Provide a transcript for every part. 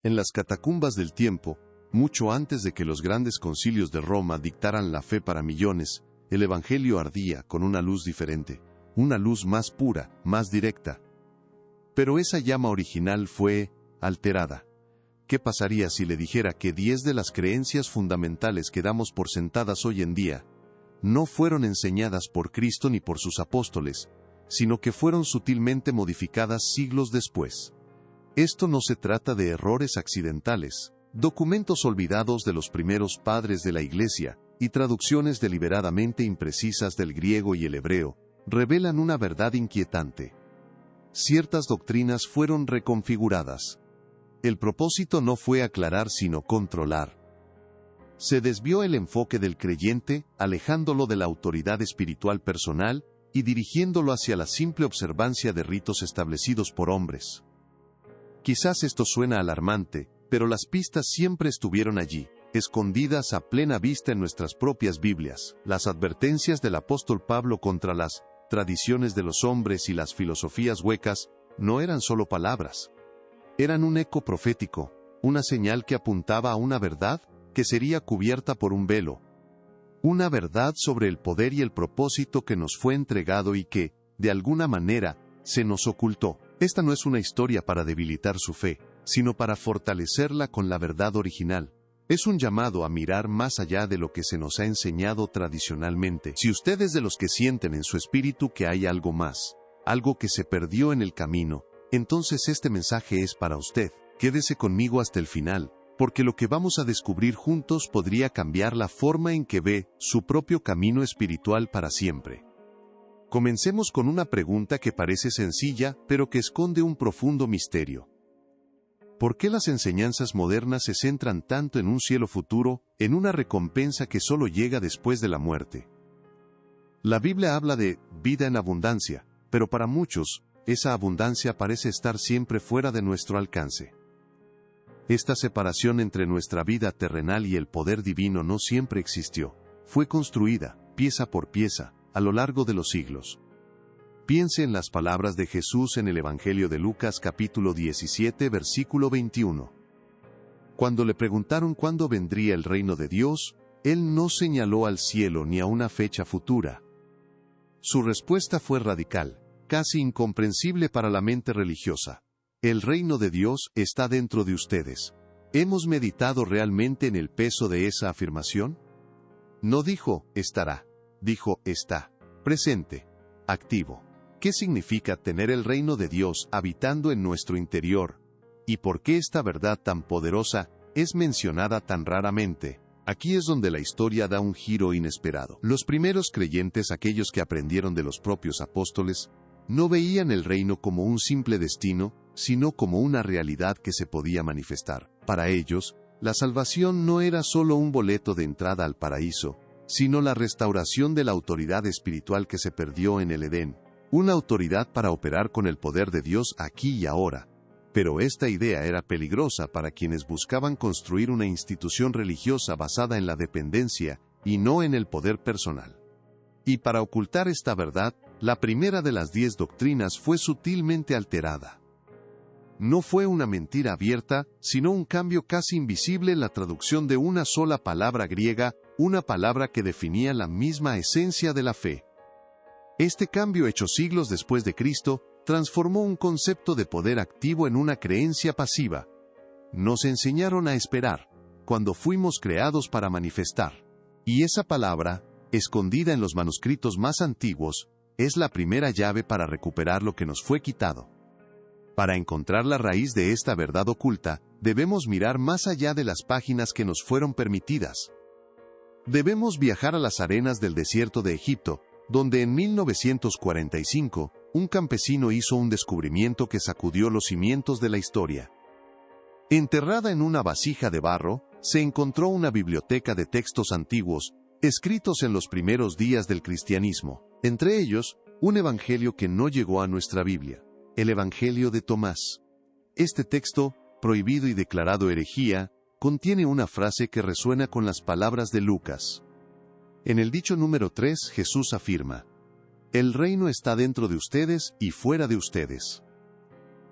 En las catacumbas del tiempo, mucho antes de que los grandes concilios de Roma dictaran la fe para millones, el Evangelio ardía con una luz diferente, una luz más pura, más directa. Pero esa llama original fue alterada. ¿Qué pasaría si le dijera que 10 de las creencias fundamentales que damos por sentadas hoy en día no fueron enseñadas por Cristo ni por sus apóstoles, sino que fueron sutilmente modificadas siglos después? Esto no se trata de errores accidentales, documentos olvidados de los primeros padres de la Iglesia, y traducciones deliberadamente imprecisas del griego y el hebreo, revelan una verdad inquietante. Ciertas doctrinas fueron reconfiguradas. El propósito no fue aclarar sino controlar. Se desvió el enfoque del creyente, alejándolo de la autoridad espiritual personal y dirigiéndolo hacia la simple observancia de ritos establecidos por hombres. Quizás esto suena alarmante, pero las pistas siempre estuvieron allí, escondidas a plena vista en nuestras propias Biblias. Las advertencias del apóstol Pablo contra las tradiciones de los hombres y las filosofías huecas no eran solo palabras. Eran un eco profético, una señal que apuntaba a una verdad que sería cubierta por un velo. Una verdad sobre el poder y el propósito que nos fue entregado y que, de alguna manera, se nos ocultó. Esta no es una historia para debilitar su fe, sino para fortalecerla con la verdad original. Es un llamado a mirar más allá de lo que se nos ha enseñado tradicionalmente. Si usted es de los que sienten en su espíritu que hay algo más, algo que se perdió en el camino, entonces este mensaje es para usted. Quédese conmigo hasta el final, porque lo que vamos a descubrir juntos podría cambiar la forma en que ve su propio camino espiritual para siempre. Comencemos con una pregunta que parece sencilla, pero que esconde un profundo misterio. ¿Por qué las enseñanzas modernas se centran tanto en un cielo futuro, en una recompensa que solo llega después de la muerte? La Biblia habla de vida en abundancia, pero para muchos, esa abundancia parece estar siempre fuera de nuestro alcance. Esta separación entre nuestra vida terrenal y el poder divino no siempre existió. Fue construida, pieza por pieza, a lo largo de los siglos. Piense en las palabras de Jesús en el Evangelio de Lucas capítulo 17 versículo 21. Cuando le preguntaron cuándo vendría el reino de Dios, él no señaló al cielo ni a una fecha futura. Su respuesta fue radical, casi incomprensible para la mente religiosa. El reino de Dios está dentro de ustedes. ¿Hemos meditado realmente en el peso de esa afirmación? No dijo, estará. Dijo, está. Presente. Activo. ¿Qué significa tener el reino de Dios habitando en nuestro interior? ¿Y por qué esta verdad tan poderosa es mencionada tan raramente? Aquí es donde la historia da un giro inesperado. Los primeros creyentes, aquellos que aprendieron de los propios apóstoles, no veían el reino como un simple destino, sino como una realidad que se podía manifestar. Para ellos, la salvación no era solo un boleto de entrada al paraíso, sino la restauración de la autoridad espiritual que se perdió en el Edén. Una autoridad para operar con el poder de Dios aquí y ahora. Pero esta idea era peligrosa para quienes buscaban construir una institución religiosa basada en la dependencia y no en el poder personal. Y para ocultar esta verdad, la primera de las 10 doctrinas fue sutilmente alterada. No fue una mentira abierta, sino un cambio casi invisible en la traducción de una sola palabra griega, una palabra que definía la misma esencia de la fe. Este cambio, hecho siglos después de Cristo, transformó un concepto de poder activo en una creencia pasiva. Nos enseñaron a esperar, cuando fuimos creados para manifestar. Y esa palabra, escondida en los manuscritos más antiguos, es la primera llave para recuperar lo que nos fue quitado. Para encontrar la raíz de esta verdad oculta, debemos mirar más allá de las páginas que nos fueron permitidas. Debemos viajar a las arenas del desierto de Egipto, donde en 1945, un campesino hizo un descubrimiento que sacudió los cimientos de la historia. Enterrada en una vasija de barro, se encontró una biblioteca de textos antiguos, escritos en los primeros días del cristianismo, entre ellos, un evangelio que no llegó a nuestra Biblia, el Evangelio de Tomás. Este texto, prohibido y declarado herejía, contiene una frase que resuena con las palabras de Lucas. En el dicho número 3, Jesús afirma: «El reino está dentro de ustedes y fuera de ustedes».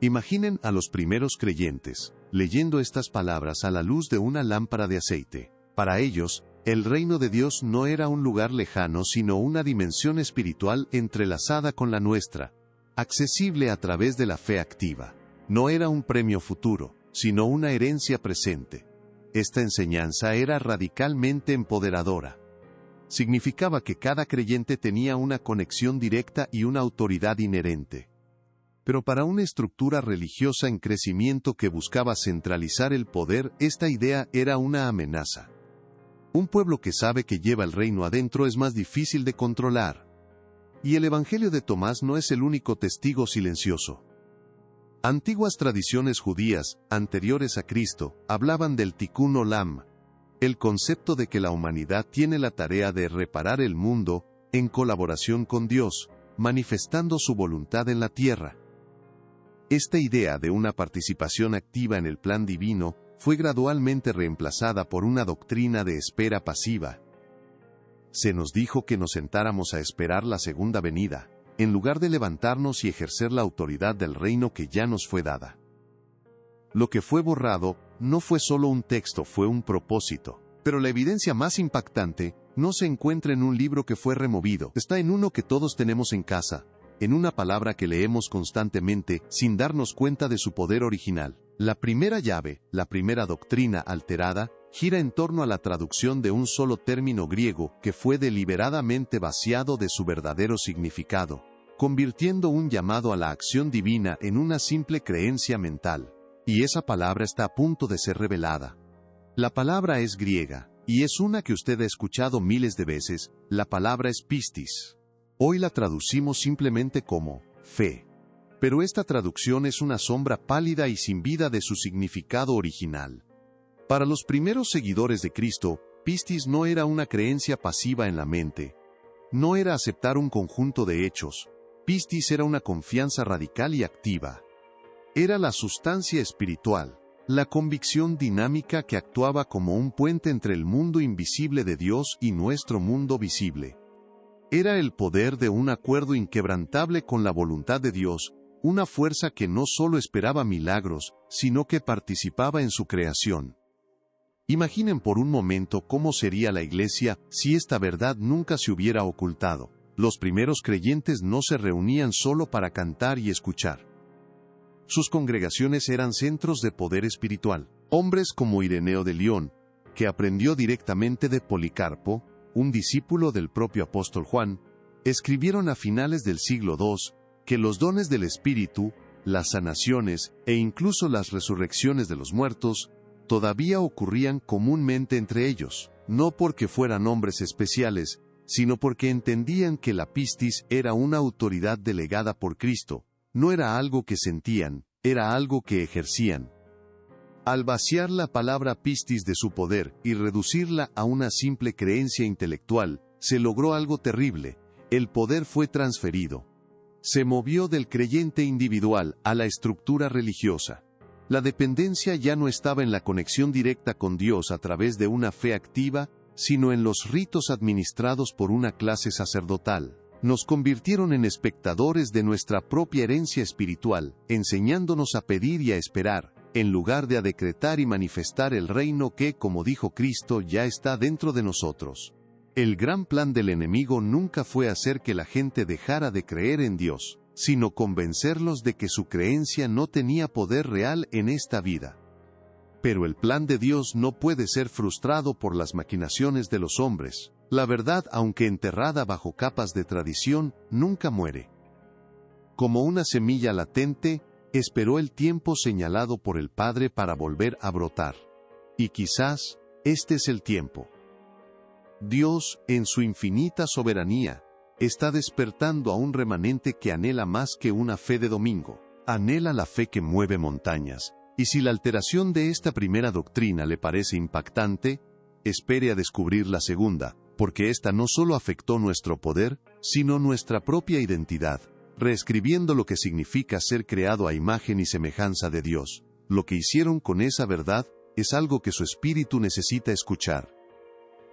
Imaginen a los primeros creyentes, leyendo estas palabras a la luz de una lámpara de aceite. Para ellos, el reino de Dios no era un lugar lejano, sino una dimensión espiritual entrelazada con la nuestra, accesible a través de la fe activa. No era un premio futuro, sino una herencia presente. Esta enseñanza era radicalmente empoderadora. Significaba que cada creyente tenía una conexión directa y una autoridad inherente. Pero para una estructura religiosa en crecimiento que buscaba centralizar el poder, esta idea era una amenaza. Un pueblo que sabe que lleva el reino adentro es más difícil de controlar. Y el Evangelio de Tomás no es el único testigo silencioso. Antiguas tradiciones judías, anteriores a Cristo, hablaban del Tikkun Olam, el concepto de que la humanidad tiene la tarea de reparar el mundo, en colaboración con Dios, manifestando su voluntad en la tierra. Esta idea de una participación activa en el plan divino fue gradualmente reemplazada por una doctrina de espera pasiva. Se nos dijo que nos sentáramos a esperar la segunda venida, en lugar de levantarnos y ejercer la autoridad del reino que ya nos fue dada. Lo que fue borrado no fue solo un texto, fue un propósito. Pero la evidencia más impactante no se encuentra en un libro que fue removido, está en uno que todos tenemos en casa, en una palabra que leemos constantemente sin darnos cuenta de su poder original. La primera llave, la primera doctrina alterada, gira en torno a la traducción de un solo término griego que fue deliberadamente vaciado de su verdadero significado, convirtiendo un llamado a la acción divina en una simple creencia mental. Y esa palabra está a punto de ser revelada. La palabra es griega, y es una que usted ha escuchado miles de veces. La palabra es pistis. Hoy la traducimos simplemente como fe. Pero esta traducción es una sombra pálida y sin vida de su significado original. Para los primeros seguidores de Cristo, pistis no era una creencia pasiva en la mente. No era aceptar un conjunto de hechos. Pistis era una confianza radical y activa. Era la sustancia espiritual, la convicción dinámica que actuaba como un puente entre el mundo invisible de Dios y nuestro mundo visible. Era el poder de un acuerdo inquebrantable con la voluntad de Dios, una fuerza que no solo esperaba milagros, sino que participaba en su creación. Imaginen por un momento cómo sería la iglesia si esta verdad nunca se hubiera ocultado. Los primeros creyentes no se reunían solo para cantar y escuchar. Sus congregaciones eran centros de poder espiritual. Hombres como Ireneo de León, que aprendió directamente de Policarpo, un discípulo del propio apóstol Juan, escribieron a finales del siglo II que los dones del Espíritu, las sanaciones e incluso las resurrecciones de los muertos, todavía ocurrían comúnmente entre ellos, no porque fueran hombres especiales, sino porque entendían que la pistis era una autoridad delegada por Cristo, no era algo que sentían, era algo que ejercían. Al vaciar la palabra pistis de su poder y reducirla a una simple creencia intelectual, se logró algo terrible: el poder fue transferido. Se movió del creyente individual a la estructura religiosa. La dependencia ya no estaba en la conexión directa con Dios a través de una fe activa, sino en los ritos administrados por una clase sacerdotal. Nos convirtieron en espectadores de nuestra propia herencia espiritual, enseñándonos a pedir y a esperar, en lugar de a decretar y manifestar el reino que, como dijo Cristo, ya está dentro de nosotros. El gran plan del enemigo nunca fue hacer que la gente dejara de creer en Dios, sino convencerlos de que su creencia no tenía poder real en esta vida. Pero el plan de Dios no puede ser frustrado por las maquinaciones de los hombres. La verdad, aunque enterrada bajo capas de tradición, nunca muere. Como una semilla latente, esperó el tiempo señalado por el Padre para volver a brotar. Y quizás, este es el tiempo. Dios, en su infinita soberanía, está despertando a un remanente que anhela más que una fe de domingo. Anhela la fe que mueve montañas. Y si la alteración de esta primera doctrina le parece impactante, espere a descubrir la segunda, porque esta no solo afectó nuestro poder, sino nuestra propia identidad, reescribiendo lo que significa ser creado a imagen y semejanza de Dios. Lo que hicieron con esa verdad es algo que su espíritu necesita escuchar.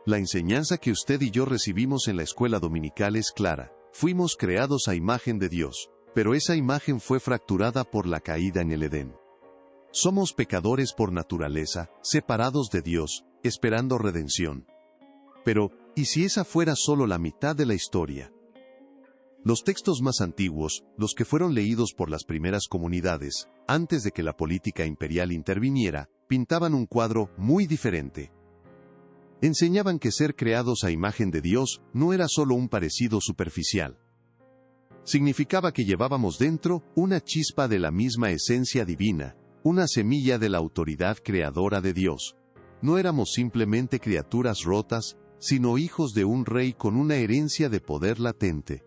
La enseñanza que usted y yo recibimos en la escuela dominical es clara. Fuimos creados a imagen de Dios, pero esa imagen fue fracturada por la caída en el Edén. Somos pecadores por naturaleza, separados de Dios, esperando redención. Pero, ¿y si esa fuera solo la mitad de la historia? Los textos más antiguos, los que fueron leídos por las primeras comunidades, antes de que la política imperial interviniera, pintaban un cuadro muy diferente. Enseñaban que ser creados a imagen de Dios no era solo un parecido superficial. Significaba que llevábamos dentro una chispa de la misma esencia divina, una semilla de la autoridad creadora de Dios. No éramos simplemente criaturas rotas, sino hijos de un rey con una herencia de poder latente.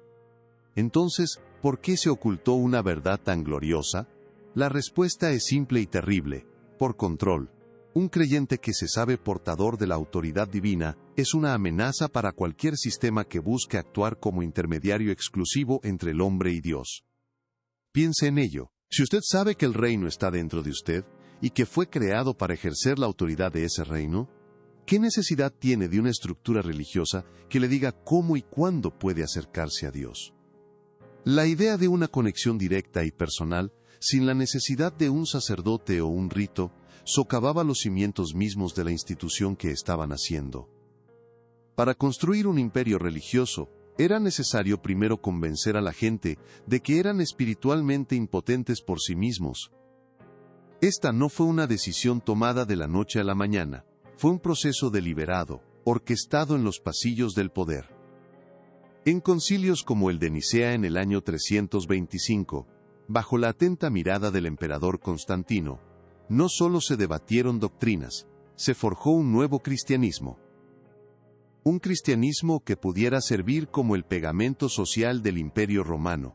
Entonces, ¿por qué se ocultó una verdad tan gloriosa? La respuesta es simple y terrible: por control. Un creyente que se sabe portador de la autoridad divina es una amenaza para cualquier sistema que busque actuar como intermediario exclusivo entre el hombre y Dios. Piense en ello. Si usted sabe que el reino está dentro de usted y que fue creado para ejercer la autoridad de ese reino, ¿qué necesidad tiene de una estructura religiosa que le diga cómo y cuándo puede acercarse a Dios? La idea de una conexión directa y personal, sin la necesidad de un sacerdote o un rito, socavaba los cimientos mismos de la institución que estaban haciendo. Para construir un imperio religioso, era necesario primero convencer a la gente de que eran espiritualmente impotentes por sí mismos. Esta no fue una decisión tomada de la noche a la mañana, fue un proceso deliberado, orquestado en los pasillos del poder. En concilios como el de Nicea en el año 325, bajo la atenta mirada del emperador Constantino, no solo se debatieron doctrinas, se forjó un nuevo cristianismo. Un cristianismo que pudiera servir como el pegamento social del Imperio Romano.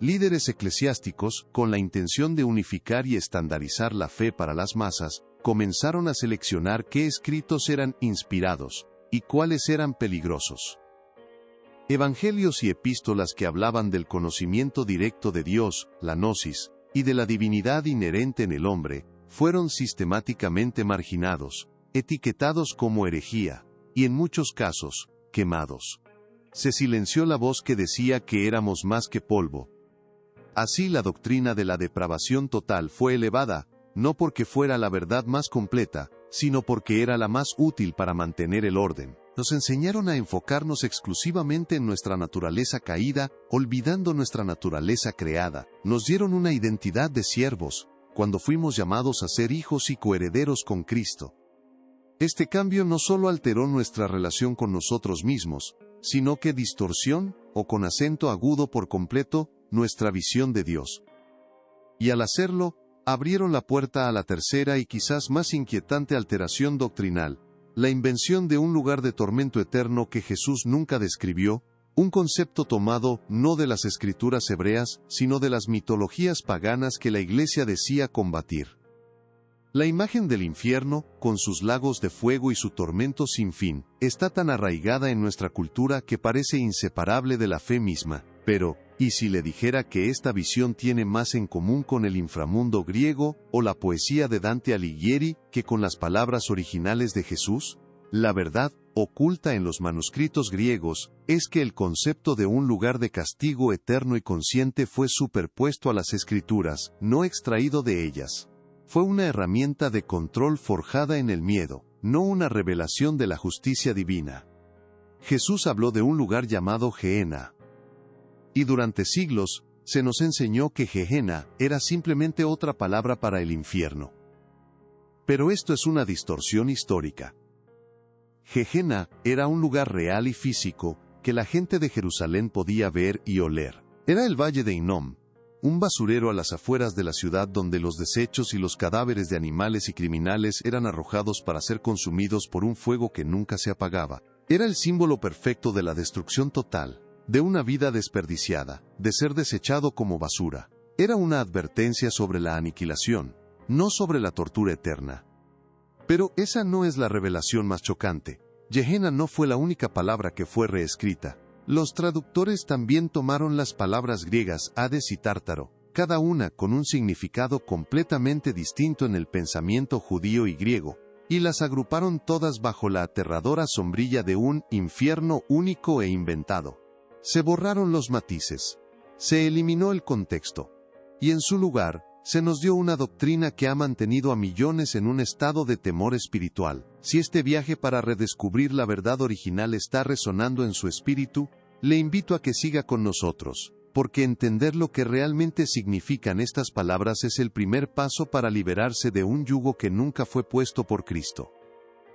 Líderes eclesiásticos, con la intención de unificar y estandarizar la fe para las masas, comenzaron a seleccionar qué escritos eran inspirados y cuáles eran peligrosos. Evangelios y epístolas que hablaban del conocimiento directo de Dios, la gnosis, y de la divinidad inherente en el hombre, fueron sistemáticamente marginados, etiquetados como herejía, y en muchos casos, quemados. Se silenció la voz que decía que éramos más que polvo. Así la doctrina de la depravación total fue elevada, no porque fuera la verdad más completa, sino porque era la más útil para mantener el orden. Nos enseñaron a enfocarnos exclusivamente en nuestra naturaleza caída, olvidando nuestra naturaleza creada. Nos dieron una identidad de siervos, cuando fuimos llamados a ser hijos y coherederos con Cristo. Este cambio no solo alteró nuestra relación con nosotros mismos, sino que distorsión, o con acento agudo por completo, nuestra visión de Dios. Y al hacerlo, abrieron la puerta a la tercera y quizás más inquietante alteración doctrinal, la invención de un lugar de tormento eterno que Jesús nunca describió, un concepto tomado no de las escrituras hebreas, sino de las mitologías paganas que la Iglesia decía combatir. La imagen del infierno, con sus lagos de fuego y su tormento sin fin, está tan arraigada en nuestra cultura que parece inseparable de la fe misma. Pero, ¿y si le dijera que esta visión tiene más en común con el inframundo griego o la poesía de Dante Alighieri que con las palabras originales de Jesús? La verdad, oculta en los manuscritos griegos, es que el concepto de un lugar de castigo eterno y consciente fue superpuesto a las escrituras, no extraído de ellas. Fue una herramienta de control forjada en el miedo, no una revelación de la justicia divina. Jesús habló de un lugar llamado Gehenna. Y durante siglos, se nos enseñó que Gehenna era simplemente otra palabra para el infierno. Pero esto es una distorsión histórica. Gehenna era un lugar real y físico que la gente de Jerusalén podía ver y oler. Era el valle de Hinnom, un basurero a las afueras de la ciudad donde los desechos y los cadáveres de animales y criminales eran arrojados para ser consumidos por un fuego que nunca se apagaba. Era el símbolo perfecto de la destrucción total, de una vida desperdiciada, de ser desechado como basura. Era una advertencia sobre la aniquilación, no sobre la tortura eterna. Pero esa no es la revelación más chocante. Gehenna no fue la única palabra que fue reescrita. Los traductores también tomaron las palabras griegas Hades y Tártaro, cada una con un significado completamente distinto en el pensamiento judío y griego, y las agruparon todas bajo la aterradora sombrilla de un infierno único e inventado. Se borraron los matices, se eliminó el contexto, y en su lugar, Se nos dio una doctrina que ha mantenido a millones en un estado de temor espiritual. Si este viaje para redescubrir la verdad original está resonando en su espíritu, le invito a que siga con nosotros, porque entender lo que realmente significan estas palabras es el primer paso para liberarse de un yugo que nunca fue puesto por Cristo.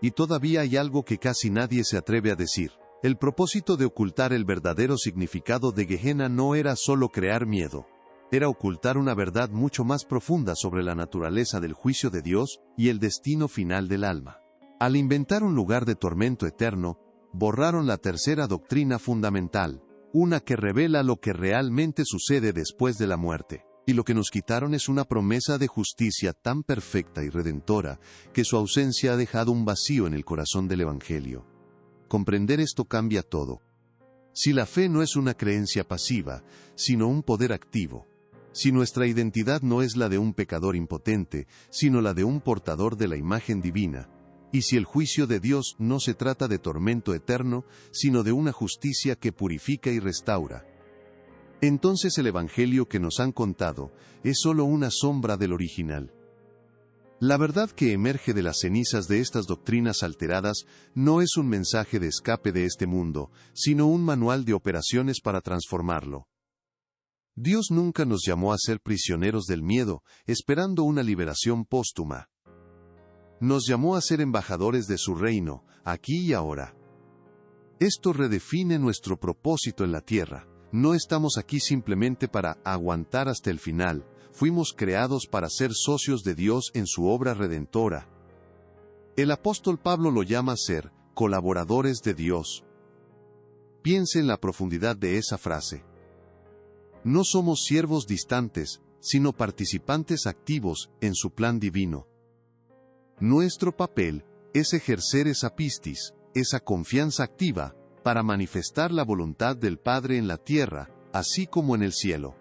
Y todavía hay algo que casi nadie se atreve a decir. El propósito de ocultar el verdadero significado de Gehenna no era solo crear miedo. Era ocultar una verdad mucho más profunda sobre la naturaleza del juicio de Dios y el destino final del alma. Al inventar un lugar de tormento eterno, borraron la tercera doctrina fundamental, una que revela lo que realmente sucede después de la muerte. Y lo que nos quitaron es una promesa de justicia tan perfecta y redentora que su ausencia ha dejado un vacío en el corazón del Evangelio. Comprender esto cambia todo. Si la fe no es una creencia pasiva, sino un poder activo, si nuestra identidad no es la de un pecador impotente, sino la de un portador de la imagen divina, y si el juicio de Dios no se trata de tormento eterno, sino de una justicia que purifica y restaura, entonces el Evangelio que nos han contado es solo una sombra del original. La verdad que emerge de las cenizas de estas doctrinas alteradas no es un mensaje de escape de este mundo, sino un manual de operaciones para transformarlo. Dios nunca nos llamó a ser prisioneros del miedo, esperando una liberación póstuma. Nos llamó a ser embajadores de su reino, aquí y ahora. Esto redefine nuestro propósito en la tierra. No estamos aquí simplemente para aguantar hasta el final, fuimos creados para ser socios de Dios en su obra redentora. El apóstol Pablo lo llama ser colaboradores de Dios. Piense en la profundidad de esa frase. No somos siervos distantes, sino participantes activos en su plan divino. Nuestro papel es ejercer esa pistis, esa confianza activa, para manifestar la voluntad del Padre en la tierra, así como en el cielo.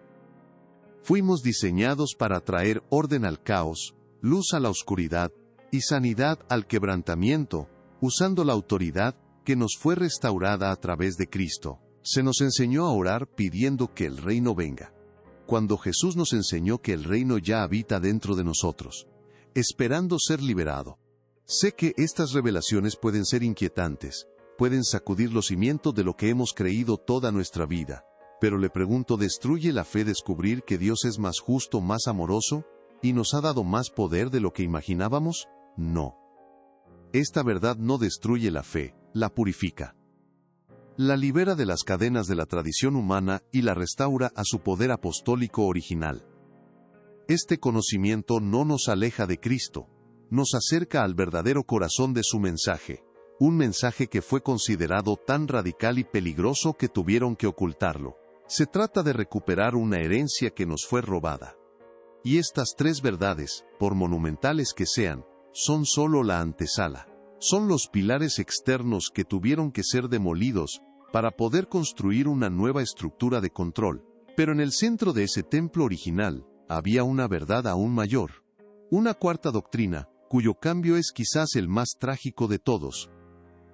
Fuimos diseñados para traer orden al caos, luz a la oscuridad, y sanidad al quebrantamiento, usando la autoridad que nos fue restaurada a través de Cristo. Se nos enseñó a orar pidiendo que el reino venga. Cuando Jesús nos enseñó que el reino ya habita dentro de nosotros, esperando ser liberado. Sé que estas revelaciones pueden ser inquietantes, pueden sacudir los cimientos de lo que hemos creído toda nuestra vida, pero le pregunto, ¿destruye la fe descubrir que Dios es más justo, más amoroso, y nos ha dado más poder de lo que imaginábamos? No. Esta verdad no destruye la fe, la purifica. La libera de las cadenas de la tradición humana y la restaura a su poder apostólico original. Este conocimiento no nos aleja de Cristo, nos acerca al verdadero corazón de su mensaje, un mensaje que fue considerado tan radical y peligroso que tuvieron que ocultarlo. Se trata de recuperar una herencia que nos fue robada. Y estas tres verdades, por monumentales que sean, son solo la antesala. Son los pilares externos que tuvieron que ser demolidos para poder construir una nueva estructura de control. Pero en el centro de ese templo original, había una verdad aún mayor. Una cuarta doctrina, cuyo cambio es quizás el más trágico de todos.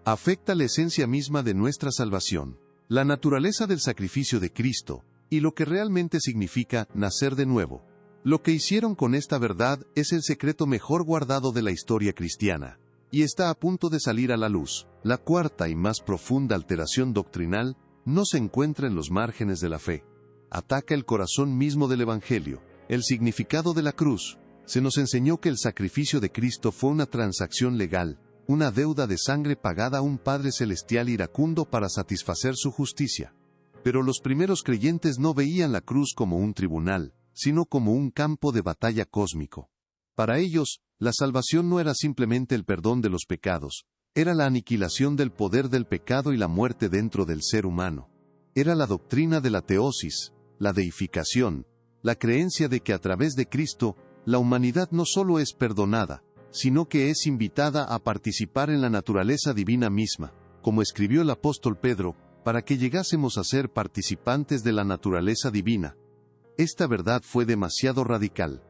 Afecta la esencia misma de nuestra salvación, la naturaleza del sacrificio de Cristo, y lo que realmente significa nacer de nuevo. Lo que hicieron con esta verdad es el secreto mejor guardado de la historia cristiana, y está a punto de salir a la luz. La cuarta y más profunda alteración doctrinal no se encuentra en los márgenes de la fe. Ataca el corazón mismo del Evangelio, el significado de la cruz. Se nos enseñó que el sacrificio de Cristo fue una transacción legal, una deuda de sangre pagada a un Padre Celestial iracundo para satisfacer su justicia. Pero los primeros creyentes no veían la cruz como un tribunal, sino como un campo de batalla cósmico. Para ellos, la salvación no era simplemente el perdón de los pecados, era la aniquilación del poder del pecado y la muerte dentro del ser humano. Era la doctrina de la teosis, la deificación, la creencia de que a través de Cristo, la humanidad no solo es perdonada, sino que es invitada a participar en la naturaleza divina misma, como escribió el apóstol Pedro, para que llegásemos a ser participantes de la naturaleza divina. Esta verdad fue demasiado radical,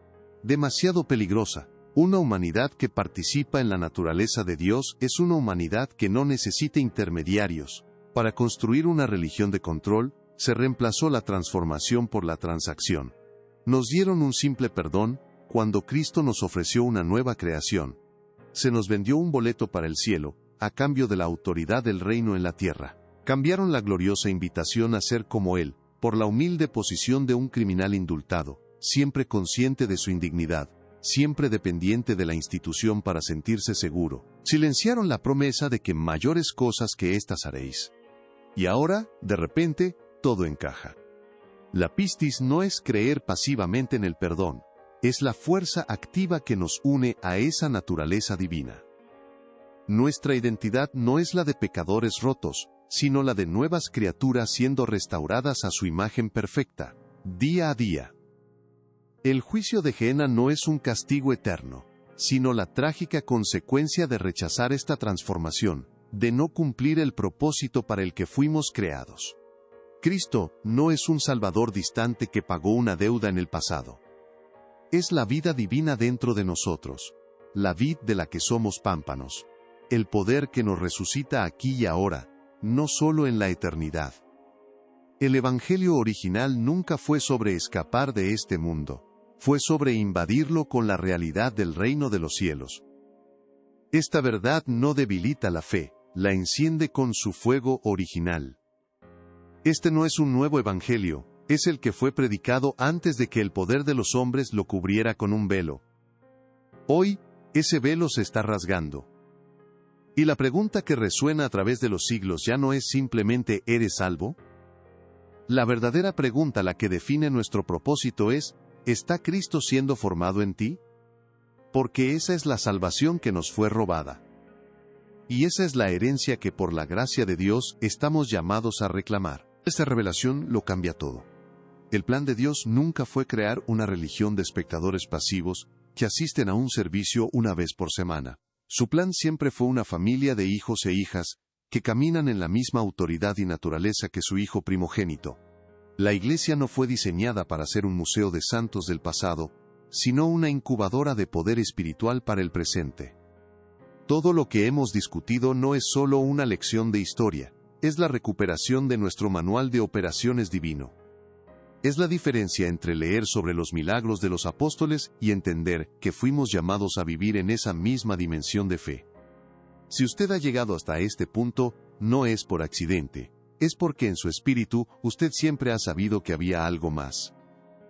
demasiado peligrosa. Una humanidad que participa en la naturaleza de Dios es una humanidad que no necesita intermediarios. Para construir una religión de control, se reemplazó la transformación por la transacción. Nos dieron un simple perdón cuando Cristo nos ofreció una nueva creación. Se nos vendió un boleto para el cielo, a cambio de la autoridad del reino en la tierra. Cambiaron la gloriosa invitación a ser como Él, por la humilde posición de un criminal indultado, siempre consciente de su indignidad, siempre dependiente de la institución para sentirse seguro. Silenciaron la promesa de que mayores cosas que éstas haréis. Y ahora, de repente, todo encaja. La pistis no es creer pasivamente en el perdón, es la fuerza activa que nos une a esa naturaleza divina. Nuestra identidad no es la de pecadores rotos, sino la de nuevas criaturas siendo restauradas a su imagen perfecta, día a día. El juicio de Gehenna no es un castigo eterno, sino la trágica consecuencia de rechazar esta transformación, de no cumplir el propósito para el que fuimos creados. Cristo no es un Salvador distante que pagó una deuda en el pasado. Es la vida divina dentro de nosotros, la vid de la que somos pámpanos, el poder que nos resucita aquí y ahora, no solo en la eternidad. El Evangelio original nunca fue sobre escapar de este mundo, fue sobre invadirlo con la realidad del reino de los cielos. Esta verdad no debilita la fe, la enciende con su fuego original. Este no es un nuevo Evangelio, es el que fue predicado antes de que el poder de los hombres lo cubriera con un velo. Hoy, ese velo se está rasgando. Y la pregunta que resuena a través de los siglos ya no es simplemente ¿eres salvo? La verdadera pregunta, la que define nuestro propósito es, ¿está Cristo siendo formado en ti? Porque esa es la salvación que nos fue robada. Y esa es la herencia que por la gracia de Dios estamos llamados a reclamar. Esta revelación lo cambia todo. El plan de Dios nunca fue crear una religión de espectadores pasivos que asisten a un servicio una vez por semana. Su plan siempre fue una familia de hijos e hijas que caminan en la misma autoridad y naturaleza que su Hijo primogénito. La Iglesia no fue diseñada para ser un museo de santos del pasado, sino una incubadora de poder espiritual para el presente. Todo lo que hemos discutido no es solo una lección de historia, es la recuperación de nuestro manual de operaciones divino. Es la diferencia entre leer sobre los milagros de los apóstoles y entender que fuimos llamados a vivir en esa misma dimensión de fe. Si usted ha llegado hasta este punto, no es por accidente, es porque en su espíritu usted siempre ha sabido que había algo más.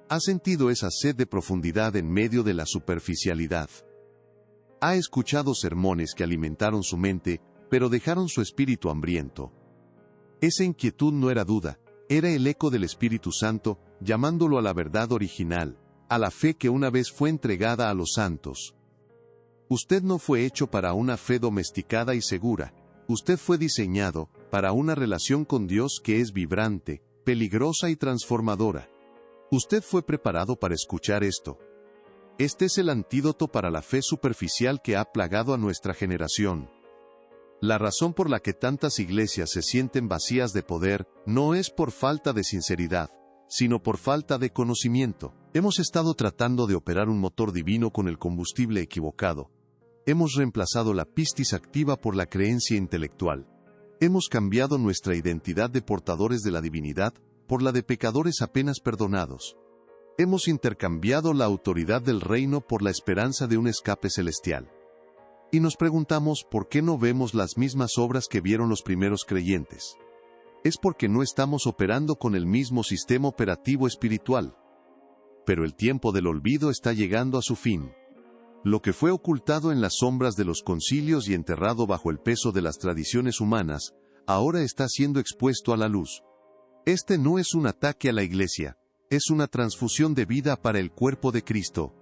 Ha sentido esa sed de profundidad en medio de la superficialidad. Ha escuchado sermones que alimentaron su mente, pero dejaron su espíritu hambriento. Esa inquietud no era duda, era el eco del Espíritu Santo, llamándolo a la verdad original, a la fe que una vez fue entregada a los santos. Usted no fue hecho para una fe domesticada y segura, usted fue diseñado para una relación con Dios que es vibrante, peligrosa y transformadora. Usted fue preparado para escuchar esto. Este es el antídoto para la fe superficial que ha plagado a nuestra generación. La razón por la que tantas iglesias se sienten vacías de poder no es por falta de sinceridad, sino por falta de conocimiento. Hemos estado tratando de operar un motor divino con el combustible equivocado. Hemos reemplazado la pistis activa por la creencia intelectual. Hemos cambiado nuestra identidad de portadores de la divinidad por la de pecadores apenas perdonados. Hemos intercambiado la autoridad del reino por la esperanza de un escape celestial. Y nos preguntamos por qué no vemos las mismas obras que vieron los primeros creyentes. Es porque no estamos operando con el mismo sistema operativo espiritual. Pero el tiempo del olvido está llegando a su fin. Lo que fue ocultado en las sombras de los concilios y enterrado bajo el peso de las tradiciones humanas, ahora está siendo expuesto a la luz. Este no es un ataque a la Iglesia, es una transfusión de vida para el cuerpo de Cristo.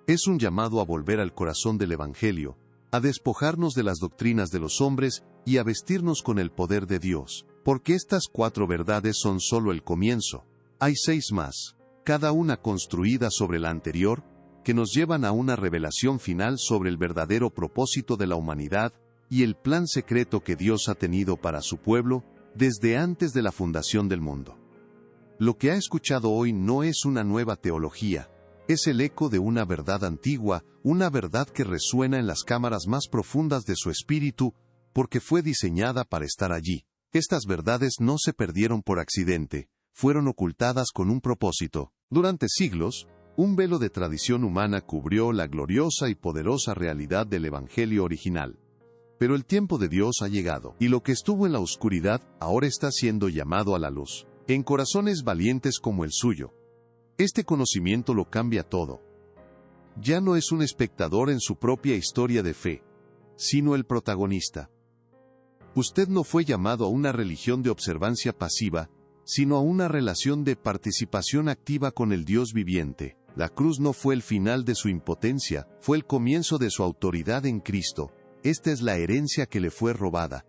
Es un llamado a volver al corazón del Evangelio, a despojarnos de las doctrinas de los hombres y a vestirnos con el poder de Dios, porque estas 4 verdades son solo el comienzo. Hay 6 más, cada una construida sobre la anterior, que nos llevan a una revelación final sobre el verdadero propósito de la humanidad y el plan secreto que Dios ha tenido para su pueblo desde antes de la fundación del mundo. Lo que ha escuchado hoy no es una nueva teología, es el eco de una verdad antigua, una verdad que resuena en las cámaras más profundas de su espíritu, porque fue diseñada para estar allí. Estas verdades no se perdieron por accidente, fueron ocultadas con un propósito. Durante siglos, un velo de tradición humana cubrió la gloriosa y poderosa realidad del Evangelio original. Pero el tiempo de Dios ha llegado, y lo que estuvo en la oscuridad ahora está siendo llamado a la luz, en corazones valientes como el suyo. Este conocimiento lo cambia todo. Ya no es un espectador en su propia historia de fe, sino el protagonista. Usted no fue llamado a una religión de observancia pasiva, sino a una relación de participación activa con el Dios viviente. La cruz no fue el final de su impotencia, fue el comienzo de su autoridad en Cristo. Esta es la herencia que le fue robada.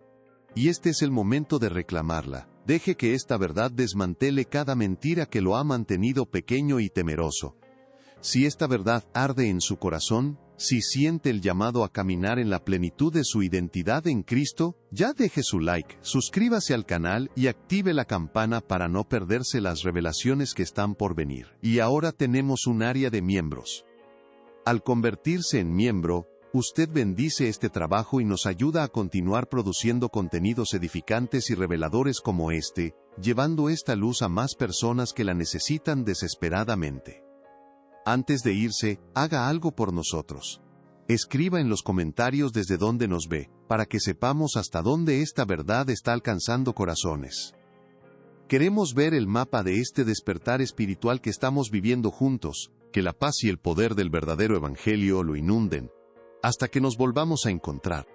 Y este es el momento de reclamarla. Deje que esta verdad desmantele cada mentira que lo ha mantenido pequeño y temeroso. Si esta verdad arde en su corazón, si siente el llamado a caminar en la plenitud de su identidad en Cristo, ya deje su like, suscríbase al canal y active la campana para no perderse las revelaciones que están por venir. Y ahora tenemos un área de miembros. Al convertirse en miembro, usted bendice este trabajo y nos ayuda a continuar produciendo contenidos edificantes y reveladores como este, llevando esta luz a más personas que la necesitan desesperadamente. Antes de irse, haga algo por nosotros. Escriba en los comentarios desde dónde nos ve, para que sepamos hasta dónde esta verdad está alcanzando corazones. Queremos ver el mapa de este despertar espiritual que estamos viviendo juntos, que la paz y el poder del verdadero Evangelio lo inunden, hasta que nos volvamos a encontrar.